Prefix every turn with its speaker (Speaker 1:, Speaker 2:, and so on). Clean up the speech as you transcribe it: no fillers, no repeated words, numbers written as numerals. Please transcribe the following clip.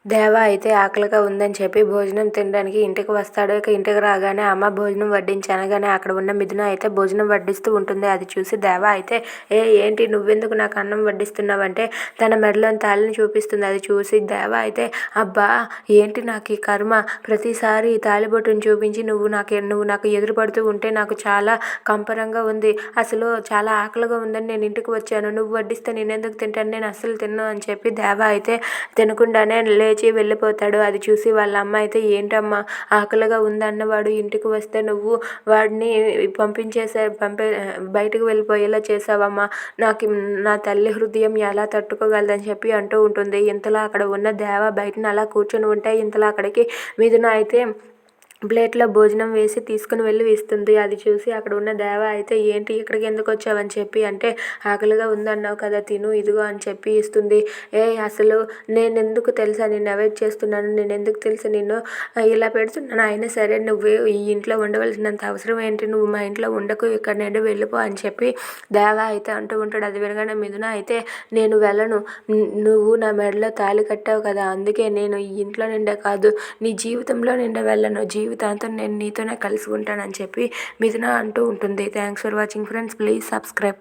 Speaker 1: దేవ అయితే ఆకలిగా ఉందని చెప్పి భోజనం తినడానికి ఇంటికి వస్తాడు. ఇక ఇంటికి రాగానే అమ్మ భోజనం వడ్డించి అనగానే అక్కడ ఉన్న మిథున అయితే భోజనం వడ్డిస్తూ ఉంటుంది. అది చూసి దేవ అయితే ఏంటి నువ్వెందుకు నాకు అన్నం వడ్డిస్తున్నావంటే తన మెడలోని తాళిని చూపిస్తుంది. అది చూసి దేవ అయితే అబ్బా ఏంటి నాకు ఈ కర్మ, ప్రతిసారి ఈ తాళిబొట్టును చూపించి నువ్వు నాకు ఎదురుపడుతూ ఉంటే నాకు చాలా కంపరంగా ఉంది. అసలు చాలా ఆకలిగా ఉందని నేను ఇంటికి వచ్చాను. నువ్వు వడ్డిస్తే నేను ఎందుకు తింటాను, నేను అస్సలు తిన్ను అని చెప్పి దేవ అయితే తినకుండానే లేచి వెళ్ళిపోతాడు. అది చూసి వాళ్ళ అమ్మ అయితే ఏంటమ్మా ఆకలిగా ఉందన్నవాడు ఇంటికి వస్తే నువ్వు వాడిని బయటకు వెళ్ళిపోయేలా చేసావమ్మా, నా తల్లి హృదయం ఎలా తట్టుకోగలదని చెప్పి అంటూ ఉంటుంది. ఇంతలో అక్కడ ఉన్న దేవ బయటను అలా కూర్చొని ఉంటే ఇంతలో అక్కడికి మిథున అయితే ప్లేట్లో భోజనం వేసి తీసుకుని వెళ్ళి ఇస్తుంది. అది చూసి అక్కడ ఉన్న దేవ అయితే ఏంటి ఇక్కడికి ఎందుకు వచ్చావని చెప్పి అంటే ఆకలిగా ఉందన్నావు కదా తిను ఇదిగో అని చెప్పి ఇస్తుంది. అసలు నేను ఎందుకు తెలుసా నిన్ను అవాయిడ్ చేస్తున్నాను, నేను ఎందుకు తెలుసా నిన్ను ఇలా పెడుతున్నాను, అయినా సరే నువ్వు ఈ ఇంట్లో ఉండవలసినంత అవసరం ఏంటి, నువ్వు మా ఇంట్లో ఉండకు, ఇక్కడ నుండి వెళ్ళిపో అని చెప్పి దేవ అయితే అంటూ ఉంటాడు. అది వినగానే మిథున అయితే నేను వెళ్ళను, నువ్వు నా మెడలో తాళి కట్టావు కదా అందుకే నేను ఈ ఇంట్లో నిండా కాదు నీ జీవితంలో నిండా వెళ్ళను, జీవితాంతం నేను నీతోనే కలిసి ఉంటానని చెప్పి మిథున అంటూ ఉంటుంది. Thanks for watching friends, please subscribe.